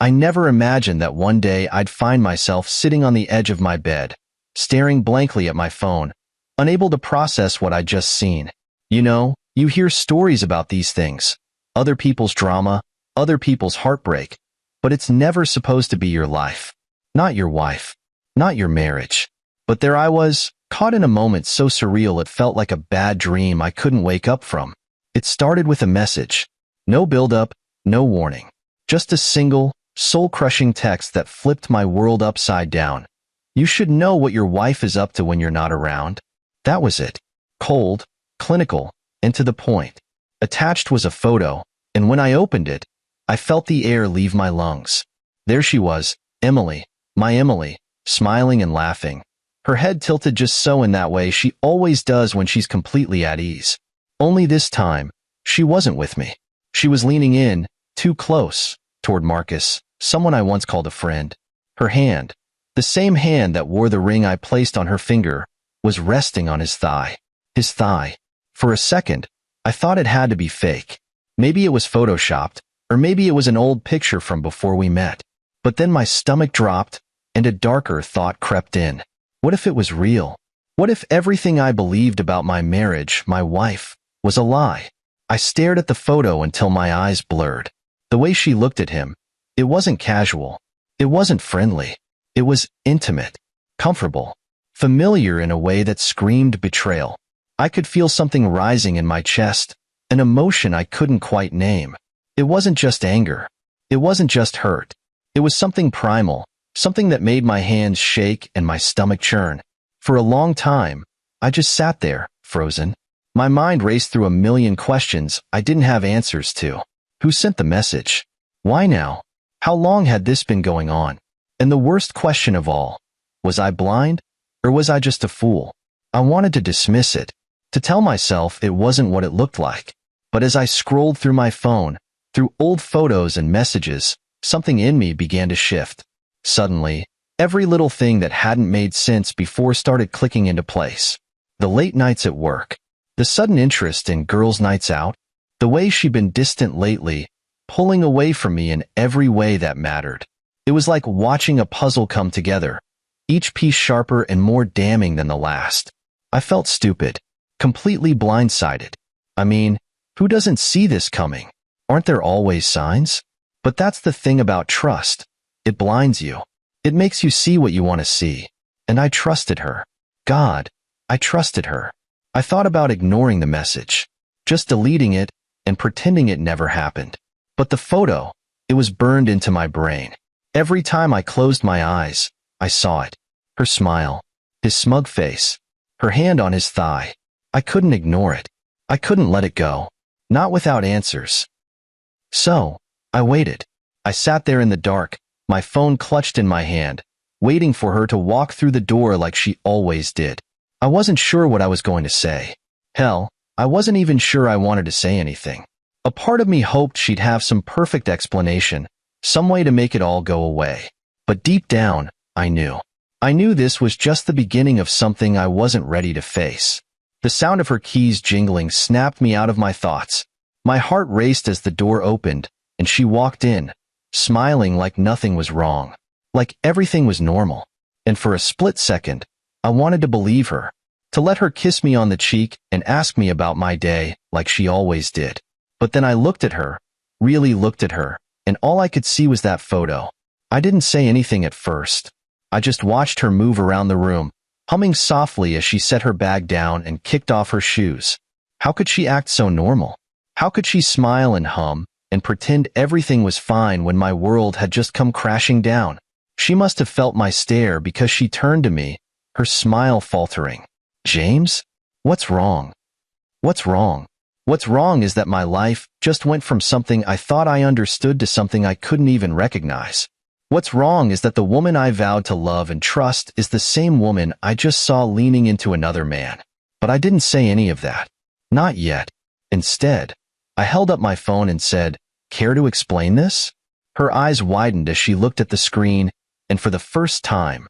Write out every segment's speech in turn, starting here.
I never imagined that one day I'd find myself sitting on the edge of my bed, staring blankly at my phone, unable to process what I'd just seen. You know, you hear stories about these things, other people's drama, other people's heartbreak, but it's never supposed to be your life. Not your wife. Not your marriage. But there I was, caught in a moment so surreal it felt like a bad dream I couldn't wake up from. It started with a message. No build-up, no warning. Just a single, soul-crushing text that flipped my world upside down. You should know what your wife is up to when you're not around. That was it. Cold, clinical, and to the point. Attached was a photo, and when I opened it, I felt the air leave my lungs. There she was, Emily, my Emily, smiling and laughing. Her head tilted just so in that way she always does when she's completely at ease. Only this time, she wasn't with me. She was leaning in, too close, toward Marcus, someone I once called a friend. Her hand, the same hand that wore the ring I placed on her finger, was resting on his thigh. His thigh. For a second, I thought it had to be fake. Maybe it was photoshopped, or maybe it was an old picture from before we met. But then my stomach dropped, and a darker thought crept in. What if it was real? What if everything I believed about my marriage, my wife, was a lie? I stared at the photo until my eyes blurred. The way she looked at him, it wasn't casual. It wasn't friendly. It was intimate, comfortable, familiar in a way that screamed betrayal. I could feel something rising in my chest, an emotion I couldn't quite name. It wasn't just anger. It wasn't just hurt. It was something primal, something that made my hands shake and my stomach churn. For a long time, I just sat there, frozen. My mind raced through a million questions I didn't have answers to. Who sent the message? Why now? How long had this been going on? And the worst question of all, was I blind? Or was I just a fool? I wanted to dismiss it, to tell myself it wasn't what it looked like. But as I scrolled through my phone, through old photos and messages, something in me began to shift. Suddenly, every little thing that hadn't made sense before started clicking into place. The late nights at work, the sudden interest in girls' nights out, the way she'd been distant lately, pulling away from me in every way that mattered. It was like watching a puzzle come together, each piece sharper and more damning than the last. I felt stupid, completely blindsided. I mean, who doesn't see this coming? Aren't there always signs? But that's the thing about trust. It blinds you. It makes you see what you want to see. And I trusted her. God, I trusted her. I thought about ignoring the message, just deleting it and pretending it never happened. But the photo, it was burned into my brain. Every time I closed my eyes, I saw it. Her smile, his smug face, her hand on his thigh. I couldn't ignore it. I couldn't let it go. Not without answers. So, I waited. I sat there in the dark, my phone clutched in my hand, waiting for her to walk through the door like she always did. I wasn't sure what I was going to say. Hell, I wasn't even sure I wanted to say anything. A part of me hoped she'd have some perfect explanation, some way to make it all go away. But deep down, I knew. I knew this was just the beginning of something I wasn't ready to face. The sound of her keys jingling snapped me out of my thoughts. My heart raced as the door opened, and she walked in, smiling like nothing was wrong, like everything was normal. And for a split second, I wanted to believe her, to let her kiss me on the cheek and ask me about my day like she always did. But then I looked at her, really looked at her, and all I could see was that photo. I didn't say anything at first. I just watched her move around the room, humming softly as she set her bag down and kicked off her shoes. How could she act so normal? How could she smile and hum and pretend everything was fine when my world had just come crashing down? She must have felt my stare because she turned to me, her smile faltering. James? What's wrong? What's wrong? What's wrong is that my life just went from something I thought I understood to something I couldn't even recognize. What's wrong is that the woman I vowed to love and trust is the same woman I just saw leaning into another man. But I didn't say any of that. Not yet. Instead, I held up my phone and said, "Care to explain this?" Her eyes widened as she looked at the screen, and for the first time,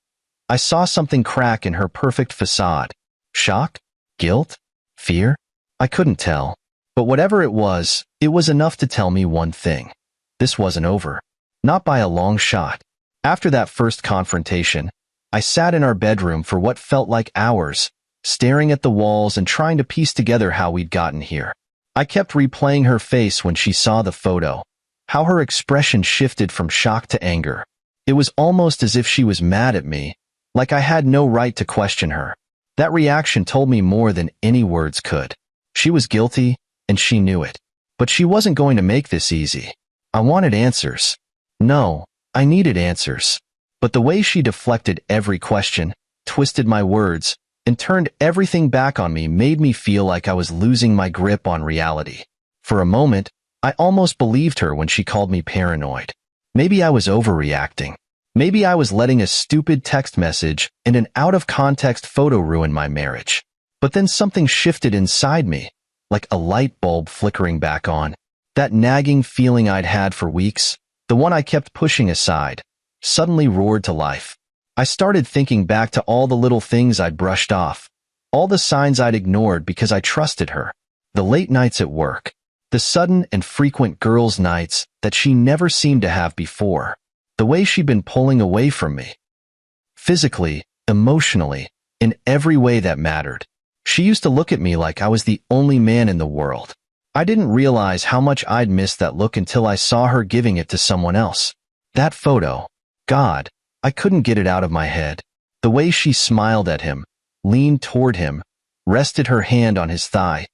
I saw something crack in her perfect facade. Shock? Guilt? Fear? I couldn't tell. But whatever it was enough to tell me one thing. This wasn't over. Not by a long shot. After that first confrontation, I sat in our bedroom for what felt like hours, staring at the walls and trying to piece together how we'd gotten here. I kept replaying her face when she saw the photo, how her expression shifted from shock to anger. It was almost as if she was mad at me, like I had no right to question her. That reaction told me more than any words could. She was guilty, and she knew it. But she wasn't going to make this easy. I wanted answers. No, I needed answers. But the way she deflected every question, twisted my words, and turned everything back on me made me feel like I was losing my grip on reality. For a moment, I almost believed her when she called me paranoid. Maybe I was overreacting. Maybe I was letting a stupid text message and an out-of-context photo ruin my marriage. But then something shifted inside me, like a light bulb flickering back on. That nagging feeling I'd had for weeks, the one I kept pushing aside, suddenly roared to life. I started thinking back to all the little things I'd brushed off, all the signs I'd ignored because I trusted her, the late nights at work, the sudden and frequent girls' nights that she never seemed to have before, the way she'd been pulling away from me. Physically, emotionally, in every way that mattered. She used to look at me like I was the only man in the world. I didn't realize how much I'd missed that look until I saw her giving it to someone else. That photo. God, I couldn't get it out of my head. The way she smiled at him, leaned toward him, rested her hand on his thigh.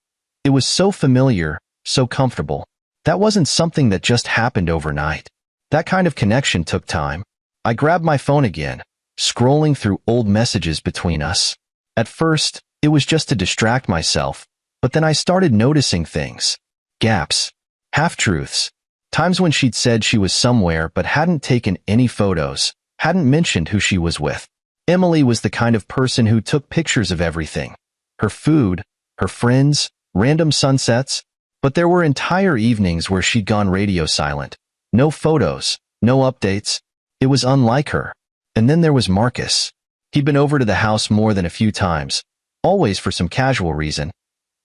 It was so familiar, so comfortable. That wasn't something that just happened overnight. That kind of connection took time. I grabbed my phone again, scrolling through old messages between us. At first, it was just to distract myself, but then I started noticing things. Gaps. Half-truths. Times when she'd said she was somewhere but hadn't taken any photos, hadn't mentioned who she was with. Emily was the kind of person who took pictures of everything. Her food, her friends, random sunsets. But there were entire evenings where she'd gone radio silent. No photos, no updates. It was unlike her. And then there was Marcus. He'd been over to the house more than a few times, always for some casual reason.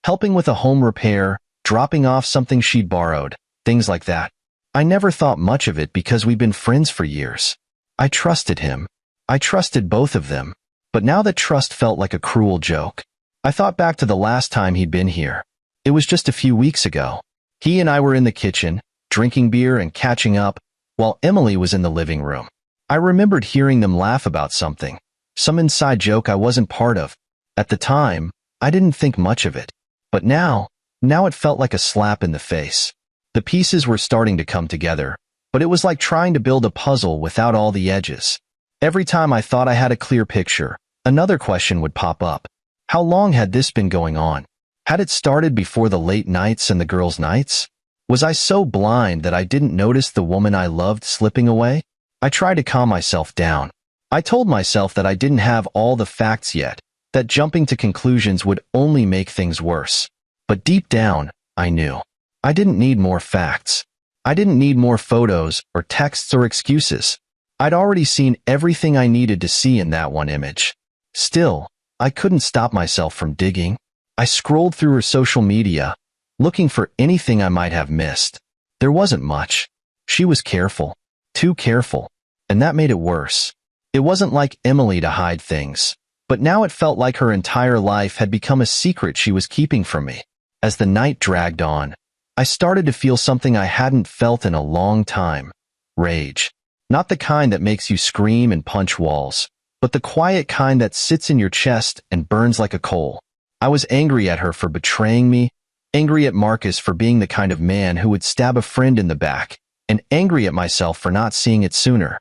Helping with a home repair, dropping off something she'd borrowed, things like that. I never thought much of it because we'd been friends for years. I trusted him. I trusted both of them. But now that trust felt like a cruel joke. I thought back to the last time he'd been here. It was just a few weeks ago. He and I were in the kitchen, drinking beer and catching up, while Emily was in the living room. I remembered hearing them laugh about something, some inside joke I wasn't part of. At the time, I didn't think much of it. But now it felt like a slap in the face. The pieces were starting to come together, but it was like trying to build a puzzle without all the edges. Every time I thought I had a clear picture, another question would pop up. How long had this been going on? Had it started before the late nights and the girls' nights? Was I so blind that I didn't notice the woman I loved slipping away? I tried to calm myself down. I told myself that I didn't have all the facts yet, that jumping to conclusions would only make things worse. But deep down, I knew. I didn't need more facts. I didn't need more photos or texts or excuses. I'd already seen everything I needed to see in that one image. Still, I couldn't stop myself from digging. I scrolled through her social media, looking for anything I might have missed. There wasn't much. She was careful. Too careful. And that made it worse. It wasn't like Emily to hide things. But now it felt like her entire life had become a secret she was keeping from me. As the night dragged on, I started to feel something I hadn't felt in a long time. Rage. Not the kind that makes you scream and punch walls, but the quiet kind that sits in your chest and burns like a coal. I was angry at her for betraying me, angry at Marcus for being the kind of man who would stab a friend in the back, and angry at myself for not seeing it sooner.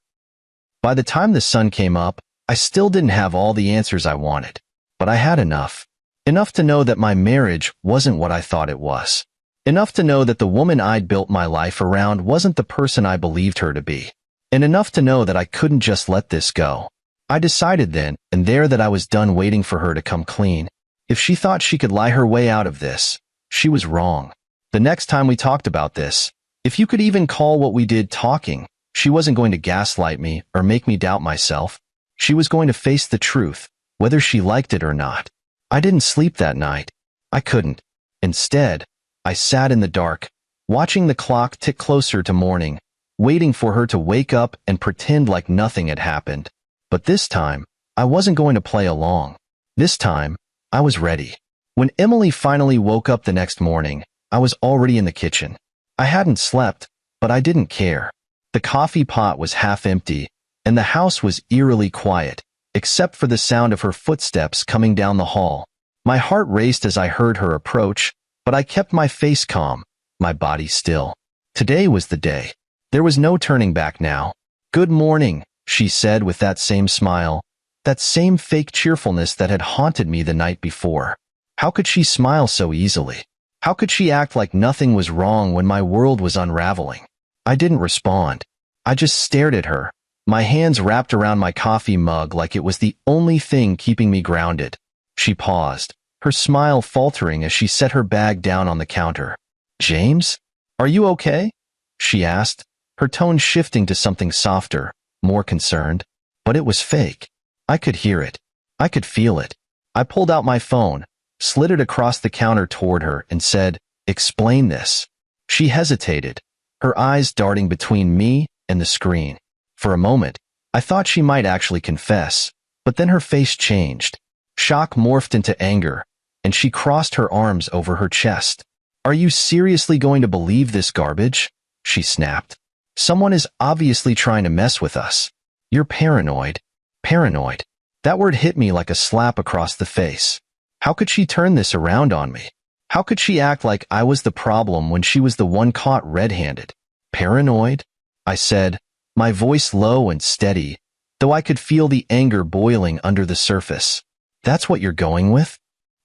By the time the sun came up, I still didn't have all the answers I wanted, but I had enough. Enough to know that my marriage wasn't what I thought it was. Enough to know that the woman I'd built my life around wasn't the person I believed her to be. And enough to know that I couldn't just let this go. I decided then and there that I was done waiting for her to come clean. If she thought she could lie her way out of this, she was wrong. The next time we talked about this, if you could even call what we did talking, she wasn't going to gaslight me or make me doubt myself. She was going to face the truth, whether she liked it or not. I didn't sleep that night. I couldn't. Instead, I sat in the dark, watching the clock tick closer to morning, waiting for her to wake up and pretend like nothing had happened. But this time, I wasn't going to play along. This time, I was ready. When Emily finally woke up the next morning, I was already in the kitchen. I hadn't slept, but I didn't care. The coffee pot was half empty, and the house was eerily quiet, except for the sound of her footsteps coming down the hall. My heart raced as I heard her approach, but I kept my face calm, my body still. Today was the day. There was no turning back now. "Good morning," she said with that same smile, that same fake cheerfulness that had haunted me the night before. How could she smile so easily? How could she act like nothing was wrong when my world was unraveling? I didn't respond. I just stared at her, my hands wrapped around my coffee mug like it was the only thing keeping me grounded. She paused, her smile faltering as she set her bag down on the counter. "James? Are you okay?" she asked, her tone shifting to something softer, more concerned. But it was fake. I could hear it. I could feel it. I pulled out my phone, slid it across the counter toward her, and said, "Explain this." She hesitated, her eyes darting between me and the screen. For a moment, I thought she might actually confess, but then her face changed. Shock morphed into anger, and she crossed her arms over her chest. "Are you seriously going to believe this garbage?" she snapped. "Someone is obviously trying to mess with us. You're paranoid." Paranoid. That word hit me like a slap across the face. How could she turn this around on me? How could she act like I was the problem when she was the one caught red-handed? "Paranoid?" I said, my voice low and steady, though I could feel the anger boiling under the surface. "That's what you're going with?"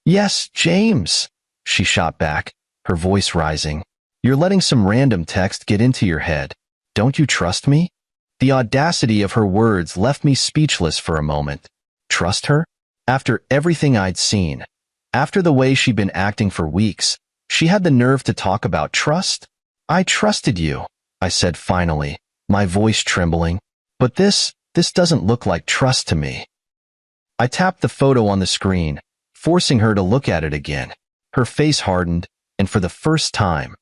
"Yes, James," she shot back, her voice rising. "You're letting some random text get into your head. Don't you trust me?" The audacity of her words left me speechless for a moment. Trust her? After everything I'd seen, after the way she'd been acting for weeks, she had the nerve to talk about trust? "I trusted you," I said finally, my voice trembling. "But this doesn't look like trust to me." I tapped the photo on the screen, forcing her to look at it again. Her face hardened, and for the first time,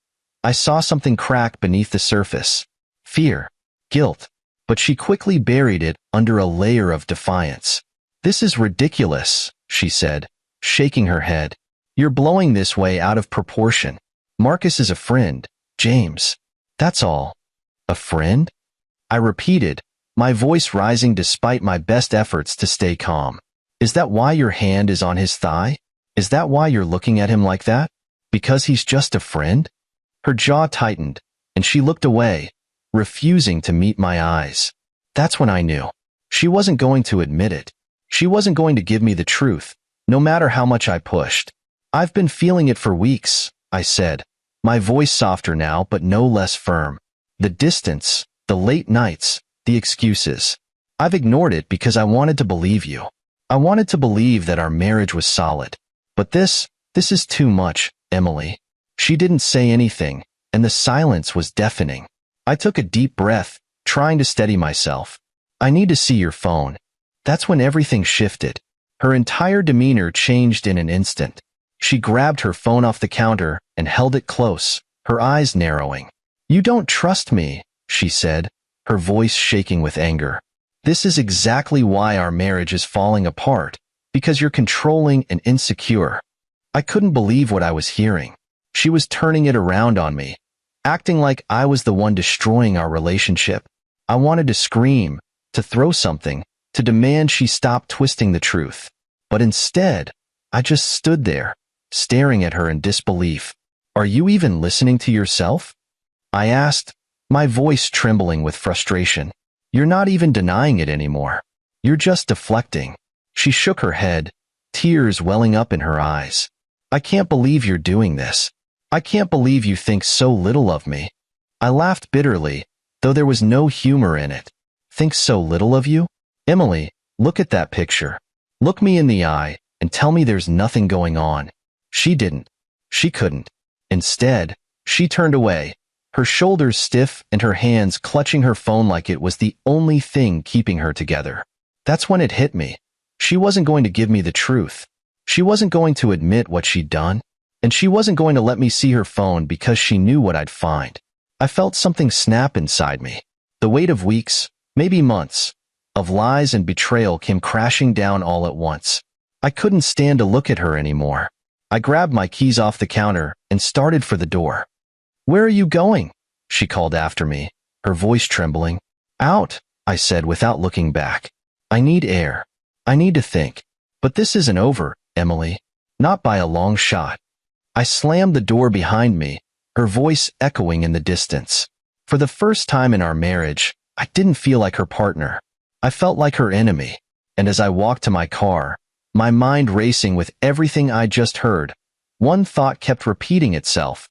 I saw something crack beneath the surface. Fear. Guilt. But she quickly buried it under a layer of defiance. "This is ridiculous," she said, shaking her head. "You're blowing this way out of proportion. Marcus is a friend, James. That's all." "A friend?" I repeated, my voice rising despite my best efforts to stay calm. "Is that why your hand is on his thigh? Is that why you're looking at him like that? Because he's just a friend?" Her jaw tightened, and she looked away, refusing to meet my eyes. That's when I knew. She wasn't going to admit it. She wasn't going to give me the truth, no matter how much I pushed. "I've been feeling it for weeks," I said, my voice softer now but no less firm. "The distance, the late nights, the excuses. I've ignored it because I wanted to believe you. I wanted to believe that our marriage was solid. But this is too much, Emily." She didn't say anything, and the silence was deafening. I took a deep breath, trying to steady myself. "I need to see your phone." That's when everything shifted. Her entire demeanor changed in an instant. She grabbed her phone off the counter and held it close, her eyes narrowing. "You don't trust me," she said, her voice shaking with anger. "This is exactly why our marriage is falling apart, because you're controlling and insecure." I couldn't believe what I was hearing. She was turning it around on me, acting like I was the one destroying our relationship. I wanted to scream, to throw something, to demand she stop twisting the truth. But instead, I just stood there, staring at her in disbelief. "Are you even listening to yourself?" I asked, my voice trembling with frustration. "You're not even denying it anymore. You're just deflecting." She shook her head, tears welling up in her eyes. "I can't believe you're doing this. I can't believe you think so little of me." I laughed bitterly, though there was no humor in it. "Think so little of you? Emily, look at that picture. Look me in the eye and tell me there's nothing going on." She didn't. She couldn't. Instead, she turned away, her shoulders stiff and her hands clutching her phone like it was the only thing keeping her together. That's when it hit me. She wasn't going to give me the truth. She wasn't going to admit what she'd done. And she wasn't going to let me see her phone because she knew what I'd find. I felt something snap inside me. The weight of weeks, maybe months, of lies and betrayal came crashing down all at once. I couldn't stand to look at her anymore. I grabbed my keys off the counter and started for the door. "Where are you going?" she called after me, her voice trembling. "Out," I said without looking back. "I need air. I need to think. But this isn't over, Emily. Not by a long shot." I slammed the door behind me, her voice echoing in the distance. For the first time in our marriage, I didn't feel like her partner. I felt like her enemy. And as I walked to my car, my mind racing with everything I just heard, one thought kept repeating itself.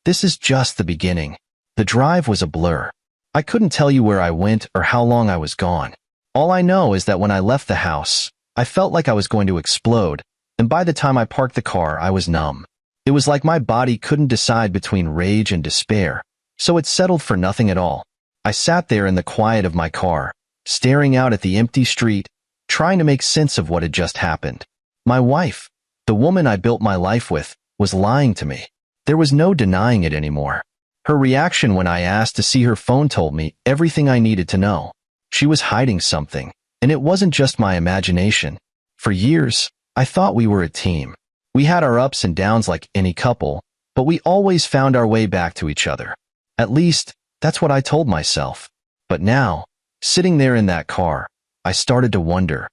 This is just the beginning. The drive was a blur. I couldn't tell you where I went or how long I was gone. All I know is that when I left the house, I felt like I was going to explode, and by the time I parked the car, I was numb. It was like my body couldn't decide between rage and despair, so it settled for nothing at all. I sat there in the quiet of my car, staring out at the empty street, trying to make sense of what had just happened. My wife, the woman I built my life with, was lying to me. There was no denying it anymore. Her reaction when I asked to see her phone told me everything I needed to know. She was hiding something, and it wasn't just my imagination. For years, I thought we were a team. We had our ups and downs like any couple, but we always found our way back to each other. At least, that's what I told myself. But now, sitting there in that car, I started to wonder,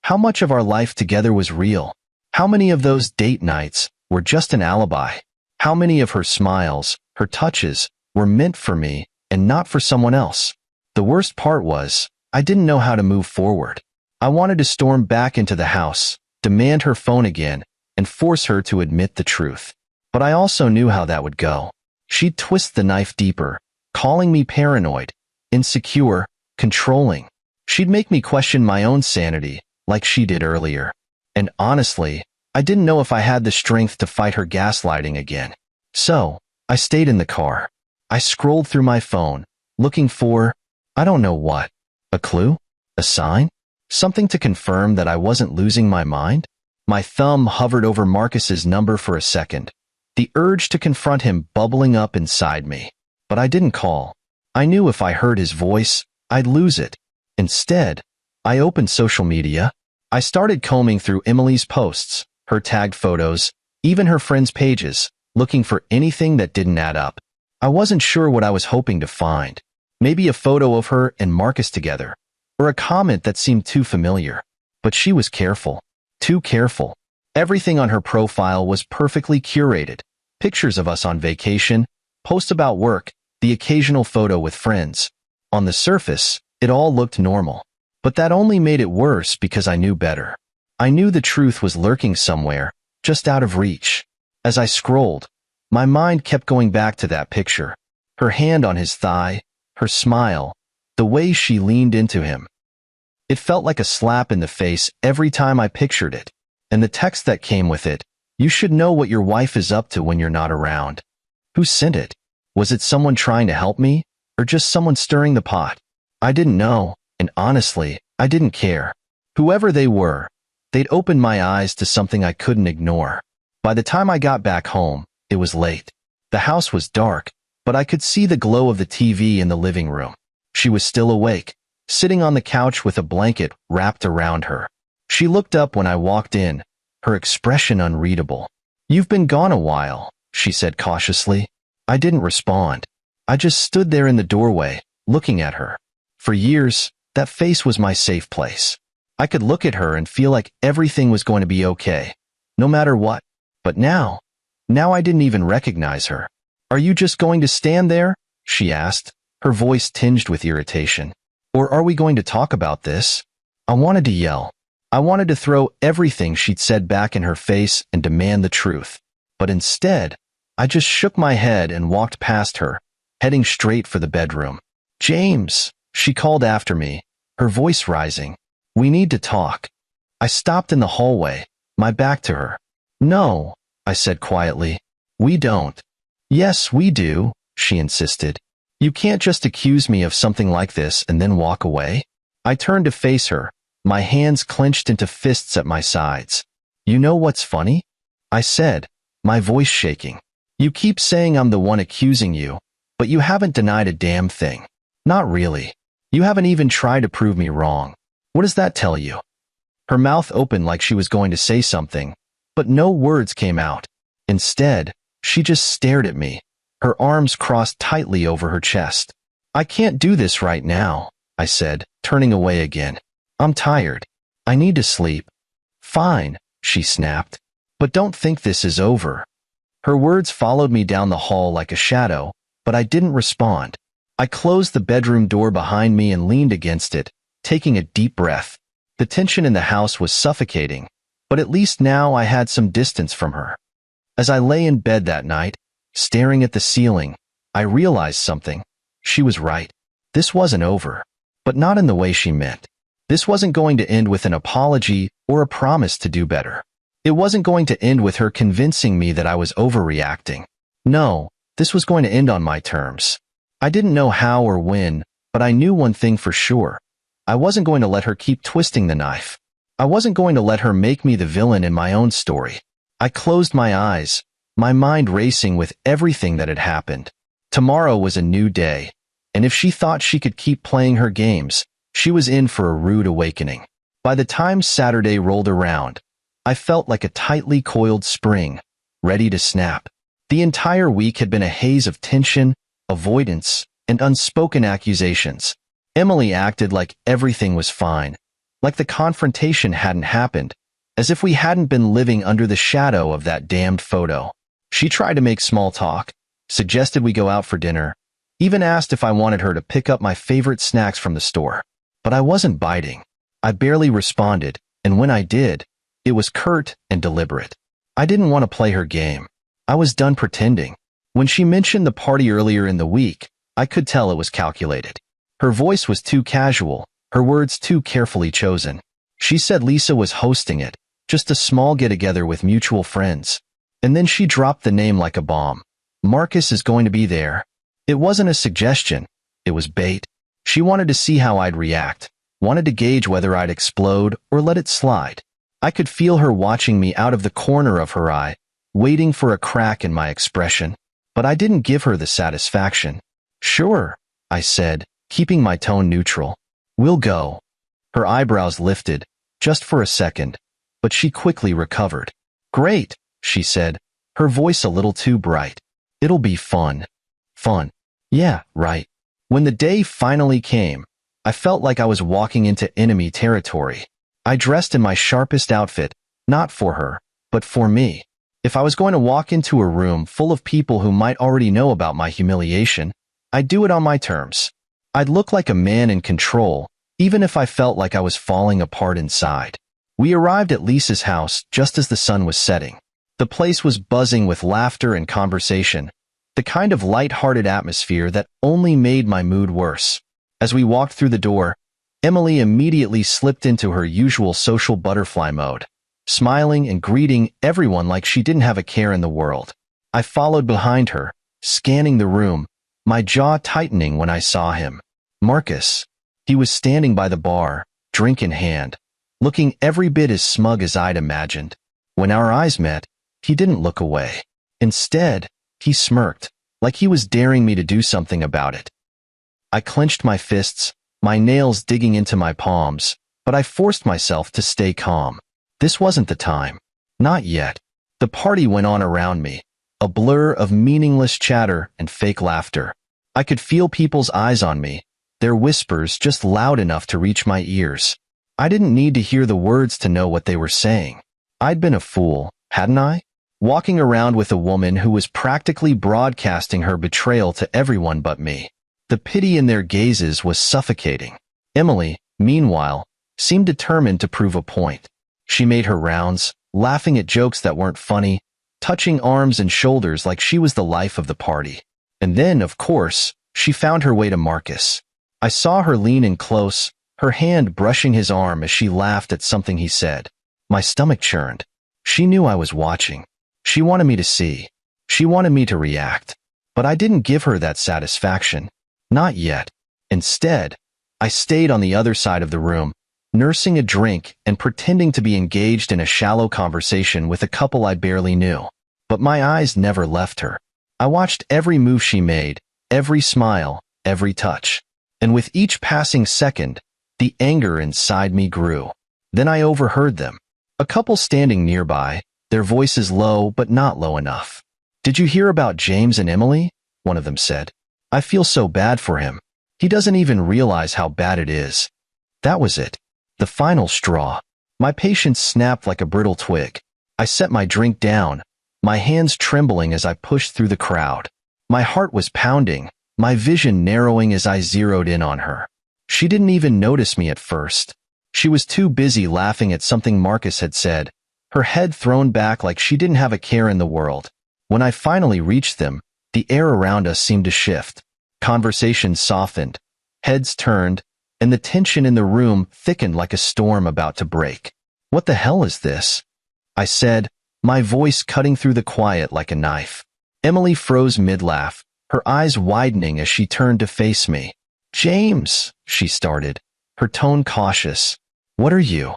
how much of our life together was real? How many of those date nights were just an alibi? How many of her smiles, her touches, were meant for me and not for someone else? The worst part was, I didn't know how to move forward. I wanted to storm back into the house, demand her phone again, and force her to admit the truth. But I also knew how that would go. She'd twist the knife deeper, calling me paranoid, insecure, controlling. She'd make me question my own sanity, like she did earlier. And honestly, I didn't know if I had the strength to fight her gaslighting again. So, I stayed in the car. I scrolled through my phone, looking for, I don't know what, a clue? A sign? Something to confirm that I wasn't losing my mind? My thumb hovered over Marcus's number for a second, the urge to confront him bubbling up inside me. But I didn't call. I knew if I heard his voice, I'd lose it. Instead, I opened social media. I started combing through Emily's posts, her tagged photos, even her friends' pages, looking for anything that didn't add up. I wasn't sure what I was hoping to find. Maybe a photo of her and Marcus together, or a comment that seemed too familiar. But she was careful. Too careful. Everything on her profile was perfectly curated. Pictures of us on vacation, posts about work, the occasional photo with friends. On the surface, it all looked normal. But that only made it worse because I knew better. I knew the truth was lurking somewhere, just out of reach. As I scrolled, my mind kept going back to that picture. Her hand on his thigh, her smile, the way she leaned into him. It felt like a slap in the face every time I pictured it. And the text that came with it, "You should know what your wife is up to when you're not around." Who sent it? Was it someone trying to help me, or just someone stirring the pot? I didn't know, and honestly, I didn't care. Whoever they were, they'd opened my eyes to something I couldn't ignore. By the time I got back home, it was late. The house was dark, but I could see the glow of the TV in the living room. She was still awake, sitting on the couch with a blanket wrapped around her. She looked up when I walked in, her expression unreadable. "You've been gone a while," she said cautiously. I didn't respond. I just stood there in the doorway, looking at her. For years, that face was my safe place. I could look at her and feel like everything was going to be okay, no matter what. But now I didn't even recognize her. "Are you just going to stand there?" she asked, her voice tinged with irritation. "Or are we going to talk about this?" I wanted to yell. I wanted to throw everything she'd said back in her face and demand the truth. But instead, I just shook my head and walked past her, heading straight for the bedroom. "James," she called after me, her voice rising. "We need to talk." I stopped in the hallway, my back to her. "No," I said quietly. "We don't." "Yes, we do," she insisted. "You can't just accuse me of something like this and then walk away." I turned to face her, my hands clenched into fists at my sides. "You know what's funny?" I said, my voice shaking. "You keep saying I'm the one accusing you, But you haven't denied a damn thing. Not really. You haven't even tried to prove me wrong. What does that tell you?" Her mouth opened like she was going to say something, but no words came out. Instead, she just stared at me, her arms crossed tightly over her chest. "I can't do this right now," I said, turning away again. "I'm tired. I need to sleep." "Fine," she snapped. "But don't think this is over." Her words followed me down the hall like a shadow, but I didn't respond. I closed the bedroom door behind me and leaned against it, taking a deep breath. The tension in the house was suffocating, but at least now I had some distance from her. As I lay in bed that night, staring at the ceiling, I realized something. She was right. This wasn't over, but not in the way she meant. This wasn't going to end with an apology or a promise to do better. It wasn't going to end with her convincing me that I was overreacting. No, this was going to end on my terms. I didn't know how or when, but I knew one thing for sure. I wasn't going to let her keep twisting the knife. I wasn't going to let her make me the villain in my own story. I closed my eyes, my mind racing with everything that had happened. Tomorrow was a new day, and if she thought she could keep playing her games, she was in for a rude awakening. By the time Saturday rolled around, I felt like a tightly coiled spring, ready to snap. The entire week had been a haze of tension, avoidance, and unspoken accusations. Emily acted like everything was fine, like the confrontation hadn't happened, as if we hadn't been living under the shadow of that damned photo. She tried to make small talk, suggested we go out for dinner, even asked if I wanted her to pick up my favorite snacks from the store. But I wasn't biting. I barely responded, and when I did, it was curt and deliberate. I didn't want to play her game. I was done pretending. When she mentioned the party earlier in the week, I could tell it was calculated. Her voice was too casual, her words too carefully chosen. She said Lisa was hosting it, just a small get-together with mutual friends. And then she dropped the name like a bomb. "Marcus is going to be there." It wasn't a suggestion, it was bait. She wanted to see how I'd react, wanted to gauge whether I'd explode or let it slide. I could feel her watching me out of the corner of her eye, waiting for a crack in my expression. But I didn't give her the satisfaction. "Sure," I said, keeping my tone neutral. "We'll go." Her eyebrows lifted, just for a second, but she quickly recovered. "Great," she said, her voice a little too bright. "It'll be fun." Fun. Yeah, right. When the day finally came, I felt like I was walking into enemy territory. I dressed in my sharpest outfit, not for her, but for me. If I was going to walk into a room full of people who might already know about my humiliation, I'd do it on my terms. I'd look like a man in control, even if I felt like I was falling apart inside. We arrived at Lisa's house just as the sun was setting. The place was buzzing with laughter and conversation, the kind of light-hearted atmosphere that only made my mood worse. As we walked through the door, Emily immediately slipped into her usual social butterfly mode, smiling and greeting everyone like she didn't have a care in the world. I followed behind her, scanning the room, my jaw tightening when I saw him. Marcus. He was standing by the bar, drink in hand, looking every bit as smug as I'd imagined. When our eyes met, he didn't look away. Instead, he smirked, like he was daring me to do something about it. I clenched my fists, my nails digging into my palms, but I forced myself to stay calm. This wasn't the time. Not yet. The party went on around me, a blur of meaningless chatter and fake laughter. I could feel people's eyes on me, their whispers just loud enough to reach my ears. I didn't need to hear the words to know what they were saying. I'd been a fool, hadn't I? Walking around with a woman who was practically broadcasting her betrayal to everyone but me. The pity in their gazes was suffocating. Emily, meanwhile, seemed determined to prove a point. She made her rounds, laughing at jokes that weren't funny, touching arms and shoulders like she was the life of the party. And then, of course, she found her way to Marcus. I saw her lean in close, her hand brushing his arm as she laughed at something he said. My stomach churned. She knew I was watching. She wanted me to see. She wanted me to react. But I didn't give her that satisfaction. Not yet. Instead, I stayed on the other side of the room, nursing a drink and pretending to be engaged in a shallow conversation with a couple I barely knew. But my eyes never left her. I watched every move she made, every smile, every touch. And with each passing second, the anger inside me grew. Then I overheard them. A couple standing nearby, their voices low but not low enough. "Did you hear about James and Emily?" one of them said. "I feel so bad for him. He doesn't even realize how bad it is." That was it. The final straw. My patience snapped like a brittle twig. I set my drink down, my hands trembling as I pushed through the crowd. My heart was pounding, my vision narrowing as I zeroed in on her. She didn't even notice me at first. She was too busy laughing at something Marcus had said, her head thrown back like she didn't have a care in the world. When I finally reached them, the air around us seemed to shift. Conversations softened, heads turned, and the tension in the room thickened like a storm about to break. "What the hell is this?" I said, my voice cutting through the quiet like a knife. Emily froze mid-laugh, her eyes widening as she turned to face me. "James," she started, her tone cautious. "What are you?"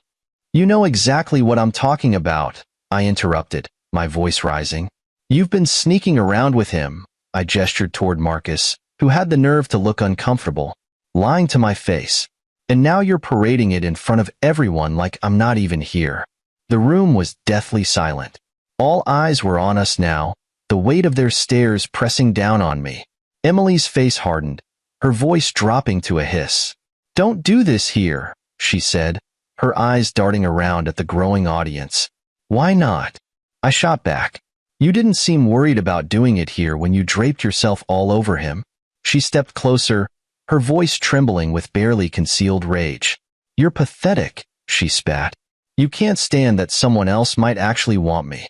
"You know exactly what I'm talking about," I interrupted, my voice rising. "You've been sneaking around with him," I gestured toward Marcus, who had the nerve to look uncomfortable, lying to my face. "And now you're parading it in front of everyone like I'm not even here." The room was deathly silent. All eyes were on us now, the weight of their stares pressing down on me. Emily's face hardened, her voice dropping to a hiss. "Don't do this here," she said, her eyes darting around at the growing audience. "Why not?" I shot back. "You didn't seem worried about doing it here when you draped yourself all over him." She stepped closer, her voice trembling with barely concealed rage. "You're pathetic," she spat. "You can't stand that someone else might actually want me.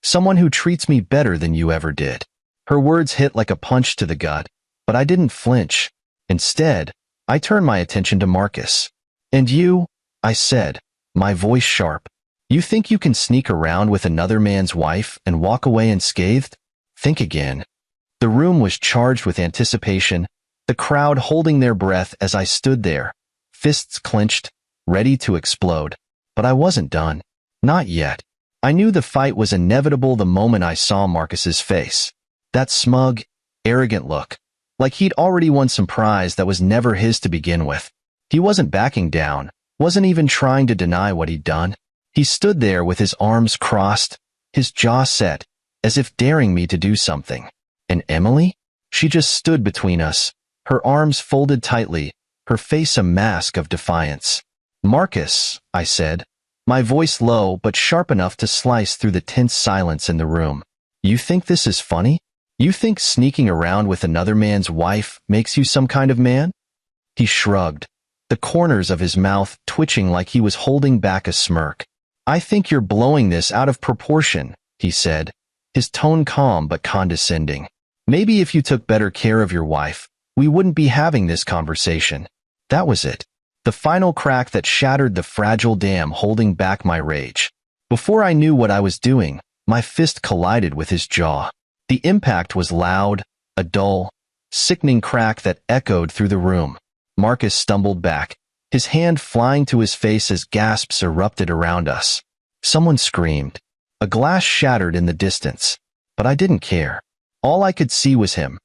Someone who treats me better than you ever did." Her words hit like a punch to the gut, but I didn't flinch. Instead, I turned my attention to Marcus. "And you?" I said, my voice sharp. "You think you can sneak around with another man's wife and walk away unscathed? Think again." The room was charged with anticipation, the crowd holding their breath as I stood there, fists clenched, ready to explode. But I wasn't done. Not yet. I knew the fight was inevitable the moment I saw Marcus's face. That smug, arrogant look, like he'd already won some prize that was never his to begin with. He wasn't backing down, wasn't even trying to deny what he'd done. He stood there with his arms crossed, his jaw set, as if daring me to do something. And Emily? She just stood between us, her arms folded tightly, her face a mask of defiance. "Marcus," I said, my voice low but sharp enough to slice through the tense silence in the room. "You think this is funny? You think sneaking around with another man's wife makes you some kind of man?" He shrugged, the corners of his mouth twitching like he was holding back a smirk. "I think you're blowing this out of proportion," he said, his tone calm but condescending. "Maybe if you took better care of your wife, we wouldn't be having this conversation." That was it. The final crack that shattered the fragile dam holding back my rage. Before I knew what I was doing, my fist collided with his jaw. The impact was loud, a dull, sickening crack that echoed through the room. Marcus stumbled back, his hand flying to his face as gasps erupted around us. Someone screamed. A glass shattered in the distance, but I didn't care. All I could see was him,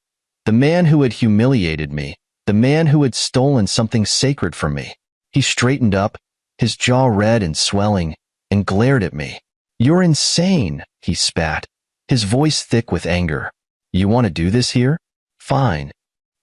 the man who had humiliated me, the man who had stolen something sacred from me. He straightened up, his jaw red and swelling, and glared at me. "You're insane," he spat, his voice thick with anger. "You want to do this here? Fine."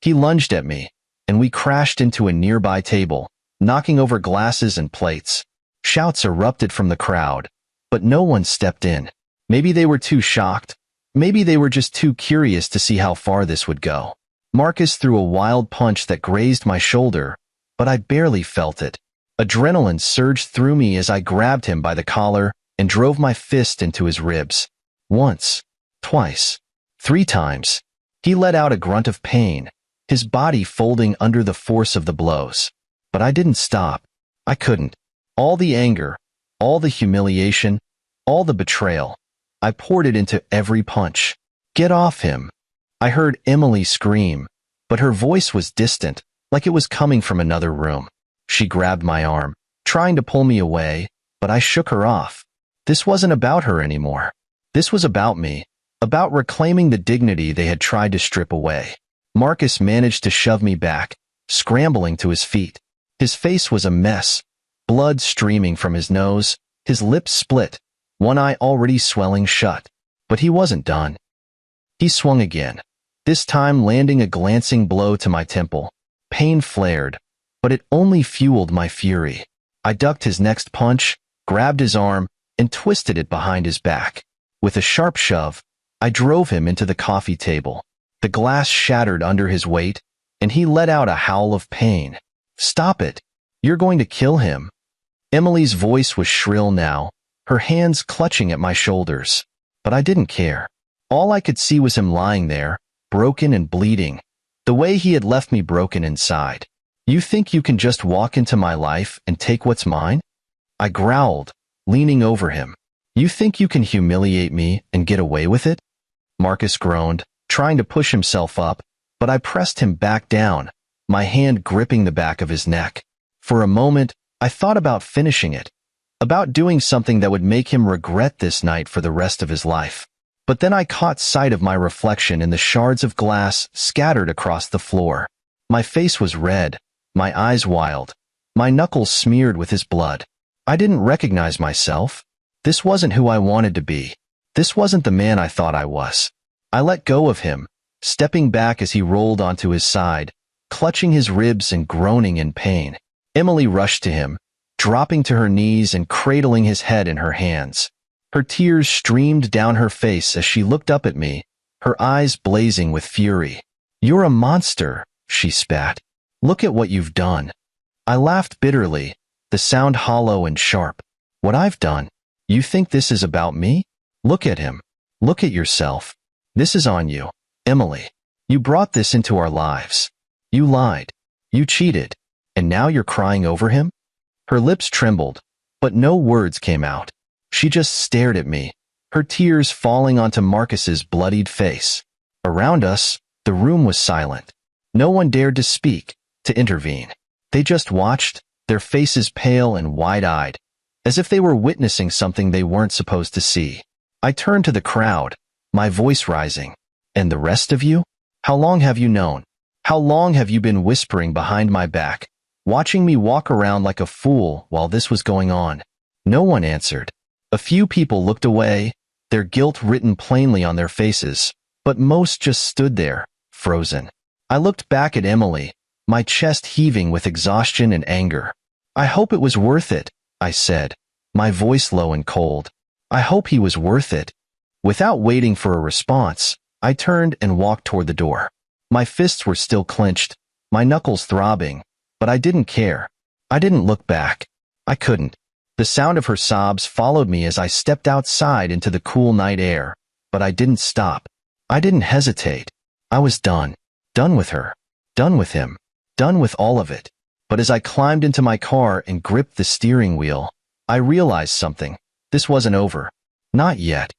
He lunged at me, and we crashed into a nearby table, knocking over glasses and plates. Shouts erupted from the crowd, but no one stepped in. Maybe they were too shocked. Maybe they were just too curious to see how far this would go. Marcus threw a wild punch that grazed my shoulder, but I barely felt it. Adrenaline surged through me as I grabbed him by the collar and drove my fist into his ribs. Once, twice, 3 times. He let out a grunt of pain, his body folding under the force of the blows. But I didn't stop. I couldn't. All the anger, all the humiliation, all the betrayal, I poured it into every punch. "Get off him." I heard Emily scream, but her voice was distant, like it was coming from another room. She grabbed my arm, trying to pull me away, but I shook her off. This wasn't about her anymore. This was about me, about reclaiming the dignity they had tried to strip away. Marcus managed to shove me back, scrambling to his feet. His face was a mess, blood streaming from his nose, his lips split, one eye already swelling shut. But he wasn't done. He swung again, this time landing a glancing blow to my temple. Pain flared, but it only fueled my fury. I ducked his next punch, grabbed his arm, and twisted it behind his back. With a sharp shove, I drove him into the coffee table. The glass shattered under his weight, and he let out a howl of pain. "Stop it! You're going to kill him." Emily's voice was shrill now, her hands clutching at my shoulders. But I didn't care. All I could see was him lying there, broken and bleeding, the way he had left me broken inside. "You think you can just walk into my life and take what's mine?" I growled, leaning over him. "You think you can humiliate me and get away with it?" Marcus groaned, trying to push himself up, but I pressed him back down, my hand gripping the back of his neck. For a moment, I thought about finishing it, about doing something that would make him regret this night for the rest of his life. But then I caught sight of my reflection in the shards of glass scattered across the floor. My face was red, my eyes wild, my knuckles smeared with his blood. I didn't recognize myself. This wasn't who I wanted to be. This wasn't the man I thought I was. I let go of him, stepping back as he rolled onto his side, clutching his ribs and groaning in pain. Emily rushed to him, dropping to her knees and cradling his head in her hands. Her tears streamed down her face as she looked up at me, her eyes blazing with fury. "You're a monster," she spat. "Look at what you've done." I laughed bitterly, the sound hollow and sharp. "What I've done? You think this is about me? Look at him. Look at yourself. This is on you, Emily. You brought this into our lives. You lied. You cheated. And now you're crying over him?" Her lips trembled, but no words came out. She just stared at me, her tears falling onto Marcus's bloodied face. Around us, the room was silent. No one dared to speak, to intervene. They just watched, their faces pale and wide-eyed, as if they were witnessing something they weren't supposed to see. I turned to the crowd, my voice rising. "And the rest of you? How long have you known? How long have you been whispering behind my back, watching me walk around like a fool while this was going on?" No one answered. A few people looked away, their guilt written plainly on their faces, but most just stood there, frozen. I looked back at Emily, my chest heaving with exhaustion and anger. "I hope it was worth it," I said, my voice low and cold. "I hope he was worth it." Without waiting for a response, I turned and walked toward the door. My fists were still clenched, my knuckles throbbing, but I didn't care. I didn't look back. I couldn't. The sound of her sobs followed me as I stepped outside into the cool night air, but I didn't stop. I didn't hesitate. I was done. Done with her. Done with him. Done with all of it. But as I climbed into my car and gripped the steering wheel, I realized something. This wasn't over. Not yet.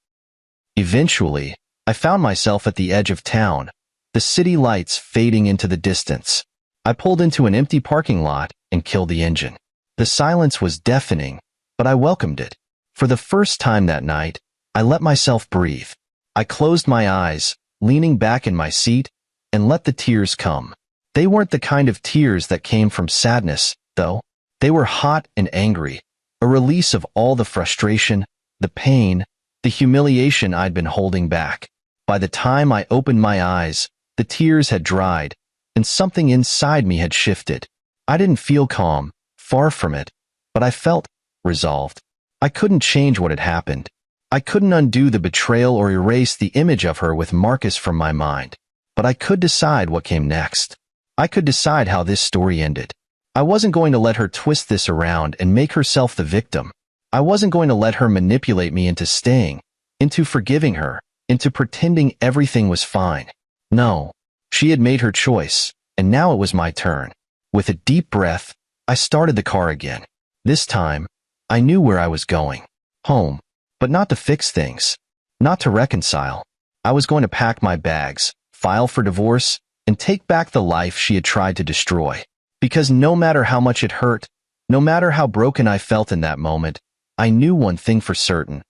Eventually, I found myself at the edge of town, the city lights fading into the distance. I pulled into an empty parking lot and killed the engine. The silence was deafening, but I welcomed it. For the first time that night, I let myself breathe. I closed my eyes, leaning back in my seat, and let the tears come. They weren't the kind of tears that came from sadness, though. They were hot and angry, a release of all the frustration, the pain, the humiliation I'd been holding back. By the time I opened my eyes, the tears had dried, and something inside me had shifted. I didn't feel calm, far from it, but I felt resolved. I couldn't change what had happened. I couldn't undo the betrayal or erase the image of her with Marcus from my mind. But I could decide what came next. I could decide how this story ended. I wasn't going to let her twist this around and make herself the victim. I wasn't going to let her manipulate me into staying, into forgiving her, into pretending everything was fine. No, she had made her choice, and now it was my turn. With a deep breath, I started the car again. This time, I knew where I was going. Home. But not to fix things. Not to reconcile. I was going to pack my bags, file for divorce, and take back the life she had tried to destroy. Because no matter how much it hurt, no matter how broken I felt in that moment, I knew one thing for certain.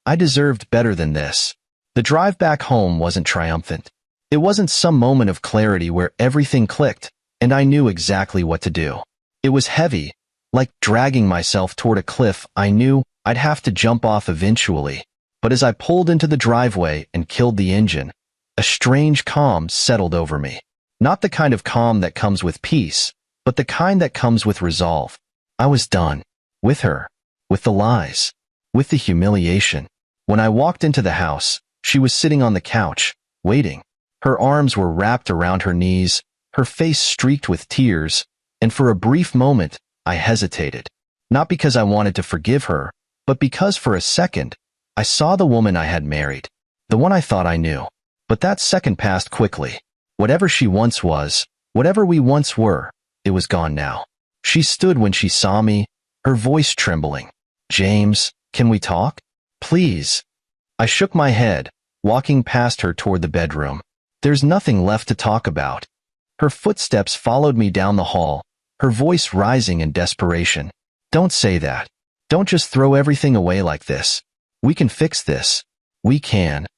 I deserved better than this. The drive back home wasn't triumphant. It wasn't some moment of clarity where everything clicked, and I knew exactly what to do. It was heavy, like dragging myself toward a cliff I knew I'd have to jump off eventually. But as I pulled into the driveway and killed the engine, a strange calm settled over me. Not the kind of calm that comes with peace, but the kind that comes with resolve. I was done. With her. With the lies. With the humiliation. When I walked into the house, she was sitting on the couch, waiting. Her arms were wrapped around her knees, her face streaked with tears, and for a brief moment, I hesitated. Not because I wanted to forgive her, but because for a second, I saw the woman I had married, the one I thought I knew. But that second passed quickly. Whatever she once was, whatever we once were, it was gone now. She stood when she saw me, her voice trembling. "James, can we talk? Please." I shook my head, walking past her toward the bedroom. "There's nothing left to talk about." Her footsteps followed me down the hall, her voice rising in desperation. "Don't say that. Don't just throw everything away like this. We can fix this. We can."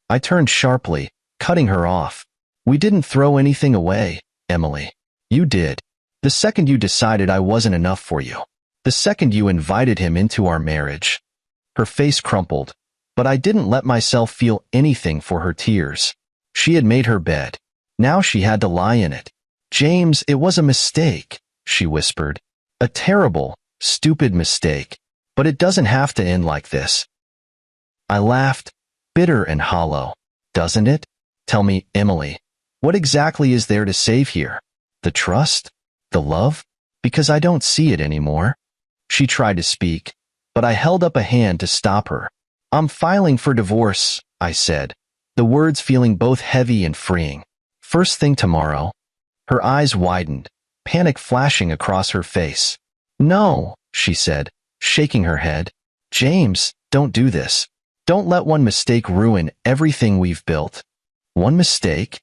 I turned sharply, cutting her off. "We didn't throw anything away, Emily. You did. The second you decided I wasn't enough for you. The second you invited him into our marriage." Her face crumpled, but I didn't let myself feel anything for her tears. She had made her bed. Now she had to lie in it. "James, it was a mistake," she whispered. "A terrible, stupid mistake. But it doesn't have to end like this." I laughed, bitter and hollow. "Doesn't it? Tell me, Emily, what exactly is there to save here? The trust? The love? Because I don't see it anymore." She tried to speak, but I held up a hand to stop her. "I'm filing for divorce," I said, the words feeling both heavy and freeing. "First thing tomorrow." Her eyes widened, panic flashing across her face. "No," she said, shaking her head. "James, don't do this. Don't let one mistake ruin everything we've built." "One mistake?"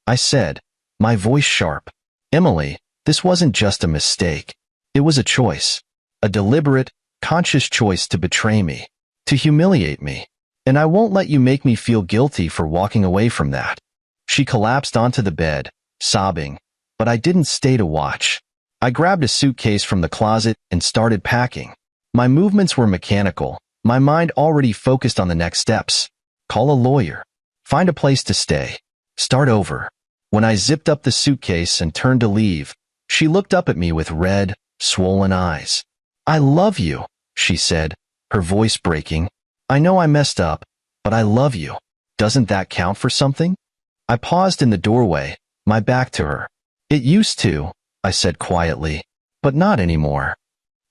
I said, my voice sharp. "Emily, this wasn't just a mistake. It was a choice. A deliberate, conscious choice to betray me, to humiliate me. And I won't let you make me feel guilty for walking away from that." She collapsed onto the bed, sobbing, but I didn't stay to watch. I grabbed a suitcase from the closet and started packing. My movements were mechanical, my mind already focused on the next steps. Call a lawyer. Find a place to stay. Start over. When I zipped up the suitcase and turned to leave, she looked up at me with red, swollen eyes. "I love you," she said, her voice breaking. "I know I messed up, but I love you. Doesn't that count for something?" I paused in the doorway, my back to her. "It used to," I said quietly, "but not anymore."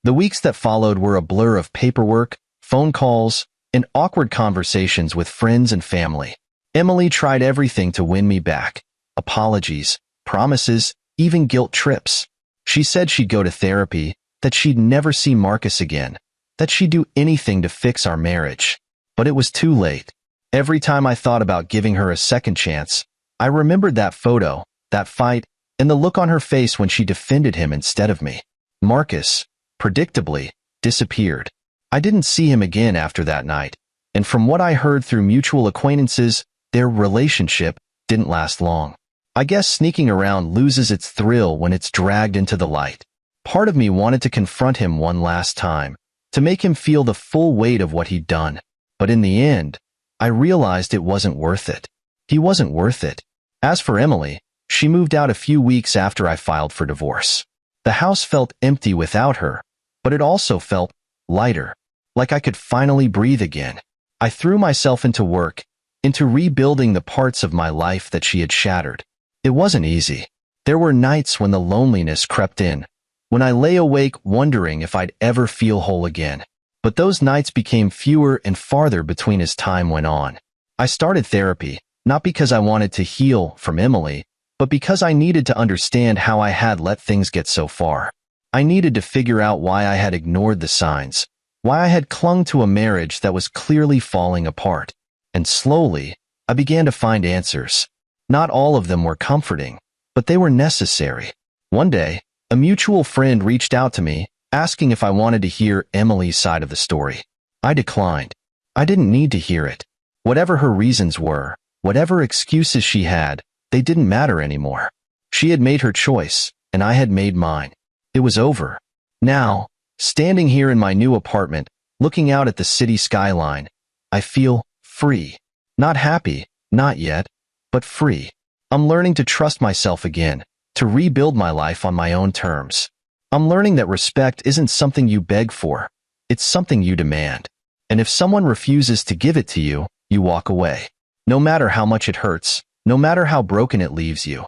The weeks that followed were a blur of paperwork, phone calls, and awkward conversations with friends and family. Emily tried everything to win me back. Apologies, promises, even guilt trips. She said she'd go to therapy, that she'd never see Marcus again, that she'd do anything to fix our marriage. But it was too late. Every time I thought about giving her a second chance, I remembered that photo, that fight, and the look on her face when she defended him instead of me. Marcus, predictably, disappeared. I didn't see him again after that night, and from what I heard through mutual acquaintances, their relationship didn't last long. I guess sneaking around loses its thrill when it's dragged into the light. Part of me wanted to confront him one last time, to make him feel the full weight of what he'd done. But in the end, I realized it wasn't worth it. He wasn't worth it. As for Emily, she moved out a few weeks after I filed for divorce. The house felt empty without her, but it also felt lighter, like I could finally breathe again. I threw myself into work, into rebuilding the parts of my life that she had shattered. It wasn't easy. There were nights when the loneliness crept in, when I lay awake wondering if I'd ever feel whole again. But those nights became fewer and farther between as time went on. I started therapy, not because I wanted to heal from Emily, but because I needed to understand how I had let things get so far. I needed to figure out why I had ignored the signs, why I had clung to a marriage that was clearly falling apart. And slowly, I began to find answers. Not all of them were comforting, but they were necessary. One day, a mutual friend reached out to me, asking if I wanted to hear Emily's side of the story. I declined. I didn't need to hear it. Whatever her reasons were, Whatever excuses she had, they didn't matter anymore. She had made her choice, and I had made mine. It was over. Now, standing here in my new apartment, looking out at the city skyline, I feel free. Not happy, not yet, but free. I'm learning to trust myself again, to rebuild my life on my own terms. I'm learning that respect isn't something you beg for. It's something you demand. And if someone refuses to give it to you, you walk away. No matter how much it hurts, no matter how broken it leaves you.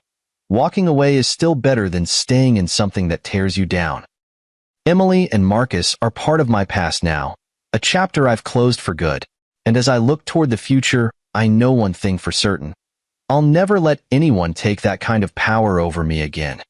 Walking away is still better than staying in something that tears you down. Emily and Marcus are part of my past now, a chapter I've closed for good. And as I look toward the future, I know one thing for certain. I'll never let anyone take that kind of power over me again.